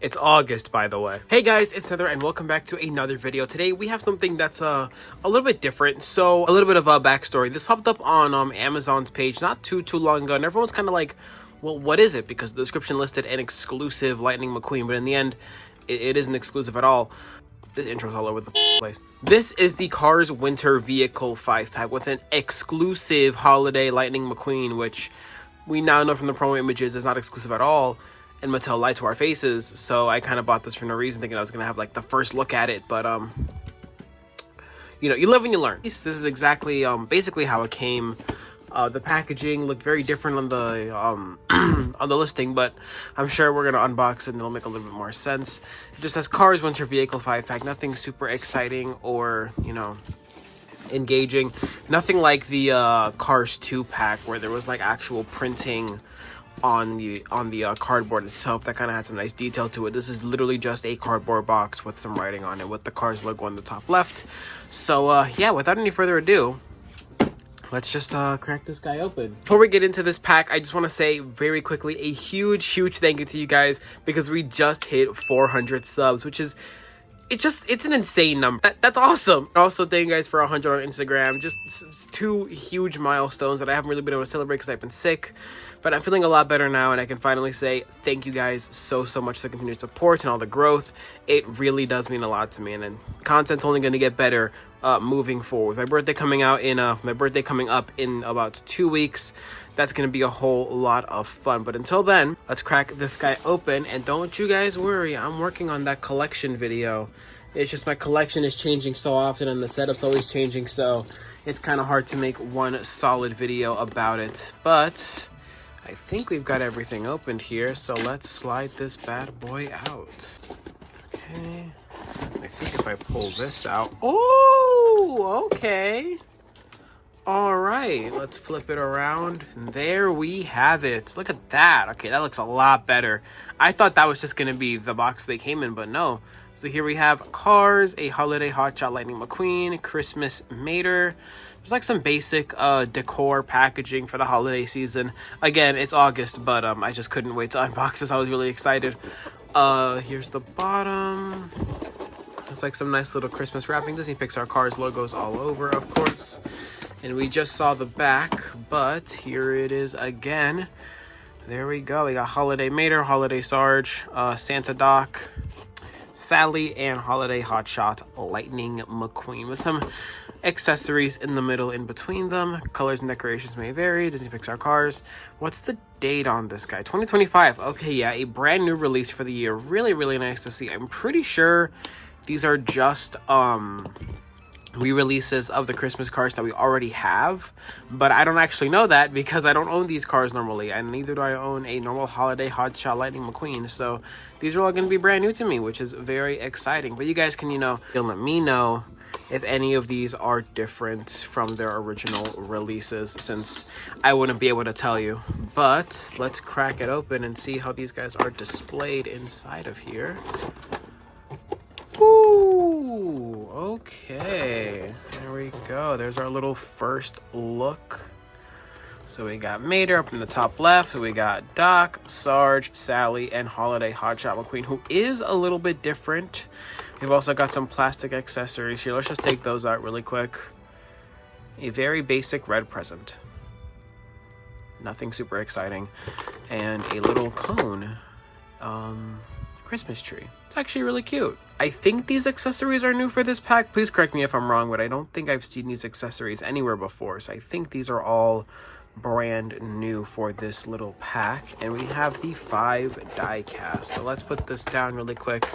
It's August, by the way. Hey guys, it's Nether and welcome back to another video. Today we have something that's a little bit different. So a little bit of a backstory. This popped up on Amazon's page not too long ago, and everyone's kind of like, well, what is it? Because the description listed an exclusive Lightning McQueen, but in the end, it isn't exclusive at all. This intro's all over the place. This is the Cars Winter Vehicle 5-pack with an exclusive holiday Lightning McQueen, which we now know from the promo images is not exclusive at all. And Mattel lied to our faces, so I kind of bought this for no reason, thinking I was gonna have like the first look at it. But you know, you live and you learn. This is exactly basically how it came. The packaging looked very different on the on the listing, but I'm sure we're gonna unbox it and it'll make a little bit more sense. It just says Cars Winter Vehicle 5-pack. Nothing super exciting or, you know, engaging. Nothing like the Cars 2-pack where there was like actual printing on the cardboard itself that kind of had some nice detail to it. This is literally just a cardboard box with some writing on it with the Cars logo on the top left. So yeah, without any further ado, let's just crack this guy open. Before we get into this pack, I just want to say very quickly a huge thank you to you guys, because we just hit 400 subs, which is it's an insane number. That's awesome. Also, thank you guys for 100 on Instagram. Just two huge milestones that I haven't really been able to celebrate because I've been sick, but I'm feeling a lot better now, and I can finally say thank you guys so much for the continued support and all the growth. It really does mean a lot to me, and then content's only going to get better moving forward. My birthday coming up in about 2 weeks. That's going to be a whole lot of fun. But until then, let's crack this guy open. And don't you guys worry, I'm working on that collection video. It's just my collection is changing so often and the setup's always changing, so it's kind of hard to make one solid video about it. But I think we've got everything opened here, so let's slide this bad boy out. Okay. I think if I pull this out... Oh, okay. All right, let's flip it around. And there we have it. Look at that. Okay, that looks a lot better. I thought that was just going to be the box they came in, but no. So here we have Cars, a Holiday Hotshot Lightning McQueen, Christmas Mater. There's like some basic decor packaging for the holiday season. Again, it's August, but I just couldn't wait to unbox this. I was really excited. Here's the bottom. It's like some nice little Christmas wrapping. Disney Pixar Cars logos all over, of course. And we just saw the back, but here it is again. There we go. We got Holiday Mater, Holiday Sarge, Santa Doc, Sally, and Holiday Hotshot Lightning McQueen with some accessories in the middle in between them. Colors and decorations may vary. Disney Pixar Cars. What's the date on this guy? 2025. Okay, yeah, a brand new release for the year. Really nice to see. I'm pretty sure these are just re-releases of the Christmas cars that we already have, but I don't actually know that because I don't own these cars normally, and neither do I own a normal Holiday Hotshot Lightning McQueen, so these are all going to be brand new to me, which is very exciting. But you guys can, you know, let me know if any of these are different from their original releases, since I wouldn't be able to tell you. But let's crack it open and see how these guys are displayed inside of here. Ooh, okay, there we go. There's our little first look. So we got Mater up in the top left. So we got Doc, Sarge, Sally, and Holiday Hotshot McQueen, who is a little bit different. We've also got some plastic accessories here. Let's just take those out really quick. A very basic red present. Nothing super exciting. And a little cone. Christmas tree. It's actually really cute. I think these accessories are new for this pack. Please correct me if I'm wrong, but I don't think I've seen these accessories anywhere before. So I think these are all brand new for this little pack. And we have the 5 Diecasts. So let's put this down really quick.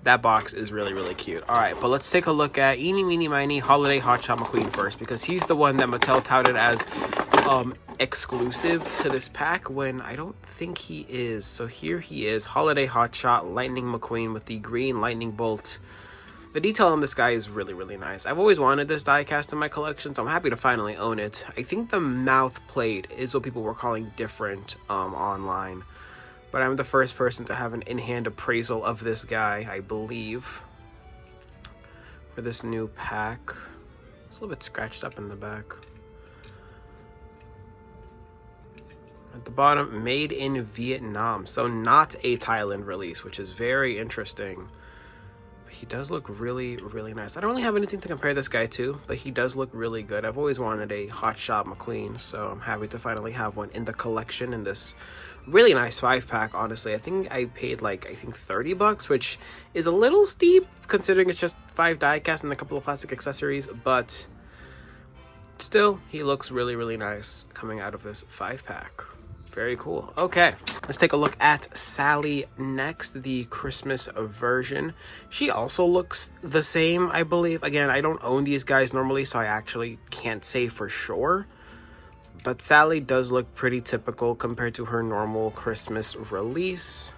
That box is really cute. All right, but let's take a look at Eeny, Meeny, Miny, Holiday Hotshot McQueen first, because he's the one that Mattel touted as exclusive to this pack when I don't think he is. So here he is, Holiday Hotshot Lightning McQueen with the green lightning bolt. The detail on this guy is really nice. I've always wanted this diecast in my collection, so I'm happy to finally own it. I think the mouth plate is what people were calling different online. But I'm the first person to have an in-hand appraisal of this guy, I believe, for this new pack. It's a little bit scratched up in the back. At the bottom, made in Vietnam. So not a Thailand release, which is very interesting. But he does look really, really nice. I don't really have anything to compare this guy to, but he does look really good. I've always wanted a Hotshot McQueen, so I'm happy to finally have one in the collection in this really nice 5-pack, honestly. I think I paid like, I think $30, which is a little steep considering it's just 5 diecasts and a couple of plastic accessories, but still, he looks really, really nice coming out of this 5-pack. Very cool. Okay, let's take a look at Sally next, the Christmas version. She also looks the same, I believe. Again, I don't own these guys normally, so I actually can't say for sure. But Sally does look pretty typical compared to her normal Christmas release.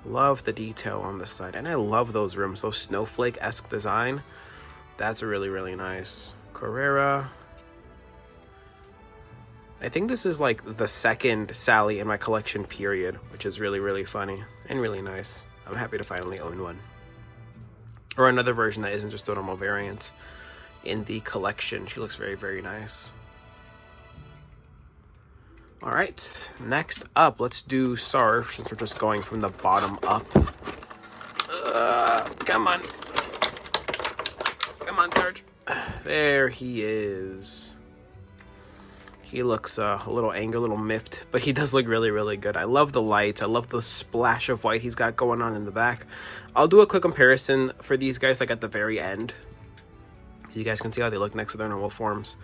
Love the detail on the side, and I love those rims, those snowflake-esque design. That's really, really nice. Carrera. I think this is like the second Sally in my collection period, which is really, really funny and really nice. I'm happy to finally own one. Or another version that isn't just a normal variant in the collection. She looks very, very nice. All right, next up, let's do Sarge, since we're just going from the bottom up. Come on. Come on, Sarge. There he is. He looks a little angry, a little miffed, but he does look really, really good. I love the light. I love the splash of white he's got going on in the back. I'll do a quick comparison for these guys like at the very end, so you guys can see how they look next to their normal forms.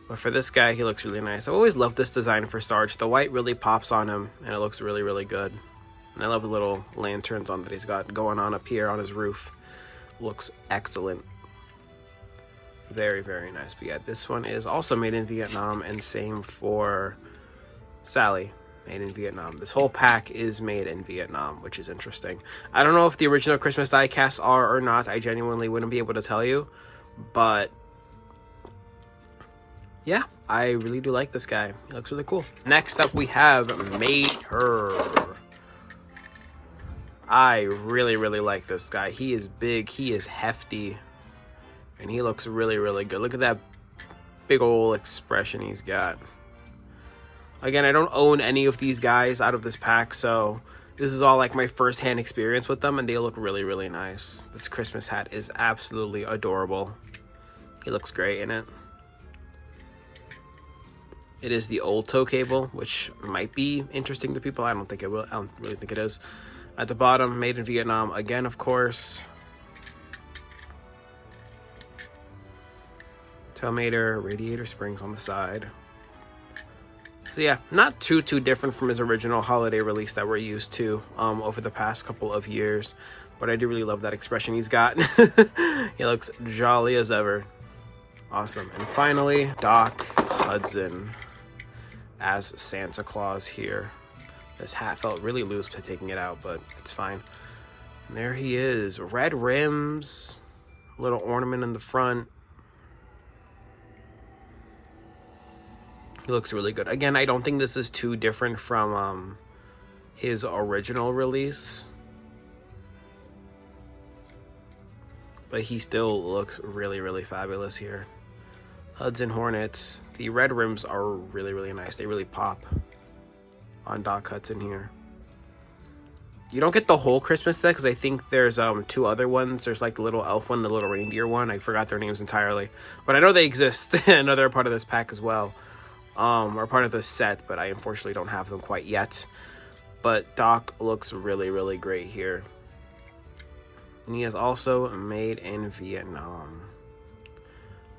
But for this guy, he looks really nice. I've always loved this design for Sarge. The white really pops on him, and it looks really, really good. And I love the little lanterns on that he's got going on up here on his roof. Looks excellent. Very, very nice. But yeah, this one is also made in Vietnam, and same for Sally, made in Vietnam. This whole pack is made in Vietnam, which is interesting. I don't know if the original Christmas diecasts are or not. I genuinely wouldn't be able to tell you, but yeah, I really do like this guy. He looks really cool. Next up, we have Made Her. I really, really like this guy. He is big, he is hefty, and he looks really, really good. Look at that big old expression he's got. Again, I don't own any of these guys out of this pack, so this is all like my first-hand experience with them, and they look really, really nice. This Christmas hat is absolutely adorable. He looks great in it. It is the old tow cable, which might be interesting to people. I don't think it will. I don't really think it is. At the bottom, made in Vietnam again, of course. Tailmater, radiator springs on the side. So yeah, not too different from his original holiday release that we're used to over the past couple of years. But I do really love that expression he's got. He looks jolly as ever. Awesome. And finally, Doc Hudson as Santa Claus here. This hat felt really loose to taking it out, but it's fine. And there he is. Red rims, little ornament in the front. He looks really good. Again, I don't think this is too different from his original release, but he still looks really, really fabulous here. Hudson Hornets. The red rims are really, really nice. They really pop on Doc Hudson here. You don't get the whole Christmas set because I think there's 2 other ones. There's like the little elf one, the little reindeer one. I forgot their names entirely, but I know they exist. I know they're part of this pack as well, or part of this set, but I unfortunately don't have them quite yet. But Doc looks really, really great here. And he is also made in Vietnam.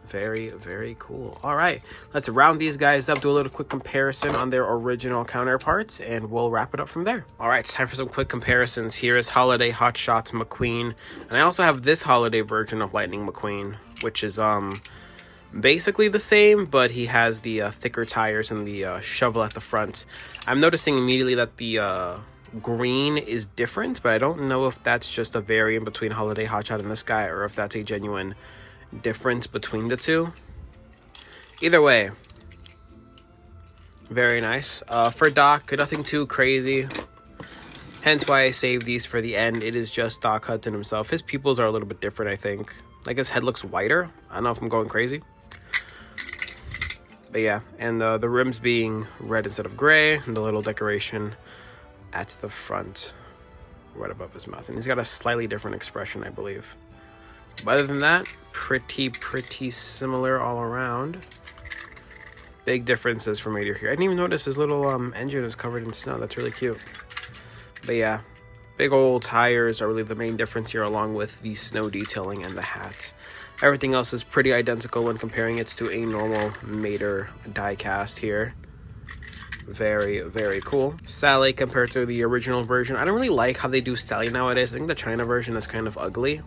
Very, very cool. All right, let's round these guys up, do a little quick comparison on their original counterparts, and we'll wrap it up from there. All right, it's time for some quick comparisons. Here is Holiday Hotshot McQueen, and I also have this holiday version of Lightning McQueen, which is basically the same, but he has the thicker tires and the shovel at the front. I'm noticing immediately that the green is different, but I don't know if that's just a variant between Holiday Hotshot and this guy, or if that's a genuine difference between the two. Either way, very nice. For Doc, nothing too crazy, hence why I saved these for the end. It is just Doc Hudson himself. His pupils are a little bit different, I think. Like his head looks whiter. I don't know if I'm going crazy. But yeah, and the rims being red instead of gray, and the little decoration at the front, right above his mouth. And he's got a slightly different expression, I believe. But other than that, pretty similar all around. Big differences from right here. I didn't even notice his little engine is covered in snow. That's really cute. But yeah, big old tires are really the main difference here, along with the snow detailing and the hat. Everything else is pretty identical when comparing it to a normal Mater diecast here. Very cool. Sally compared to the original version. I don't really like how they do Sally nowadays. I think the China version is kind of ugly,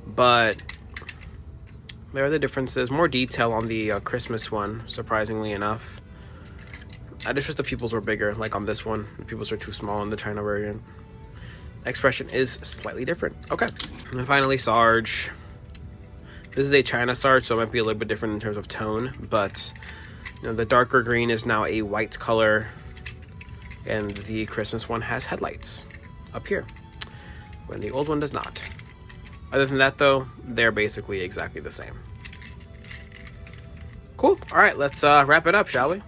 but there are the differences. More detail on the Christmas one, surprisingly enough. I just wish the pupils were bigger, like on this one. The pupils are too small in the China version. Expression is slightly different. Okay. And finally, Sarge. This is a China Sarge, so it might be a little bit different in terms of tone, but you know, the darker green is now a white color, and the Christmas one has headlights up here, when the old one does not. Other than that, though, they're basically exactly the same. Cool. All right, let's wrap it up, shall we?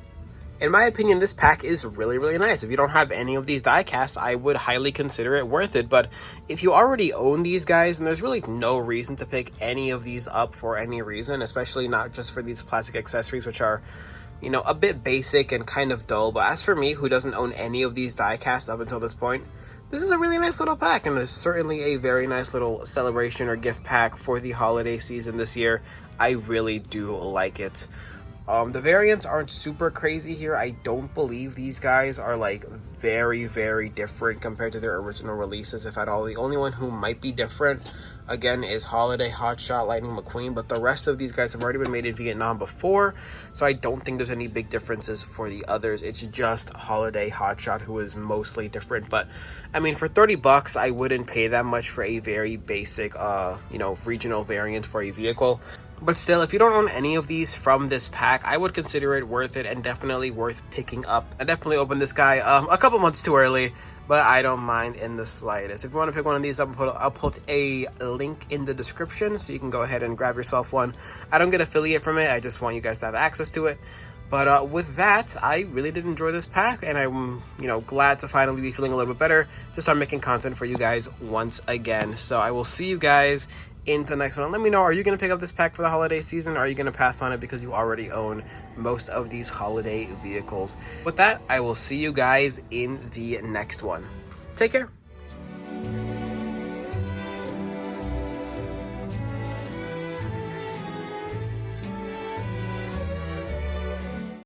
In my opinion, this pack is really nice. If you don't have any of these diecasts, I would highly consider it worth it. But if you already own these guys, and there's really no reason to pick any of these up for any reason, especially not just for these plastic accessories, which are, you know, a bit basic and kind of dull. But as for me, who doesn't own any of these diecasts up until this point, this is a really nice little pack, and it's certainly a very nice little celebration or gift pack for the holiday season this year. I really do like it. The variants aren't super crazy here. I don't believe these guys are like very different compared to their original releases, if at all. The only one who might be different, again, is Holiday, Hotshot, Lightning McQueen, but the rest of these guys have already been made in Vietnam before, so I don't think there's any big differences for the others. It's just Holiday, Hotshot, who is mostly different. But I mean, for 30 bucks, I wouldn't pay that much for a very basic, you know, regional variant for a vehicle. But still, if you don't own any of these from this pack, I would consider it worth it and definitely worth picking up. I definitely opened this guy a couple months too early, but I don't mind in the slightest. If you want to pick one of these up, I'll put a link in the description so you can go ahead and grab yourself one. I don't get affiliate from it. I just want you guys to have access to it. But with that, I really did enjoy this pack, and I'm, you know, glad to finally be feeling a little bit better to start making content for you guys once again. So I will see you guys in the next one. Let me know, are you going to pick up this pack for the holiday season, or are you going to pass on it because you already own most of these holiday vehicles? With that, I will see you guys in the next one. Take care.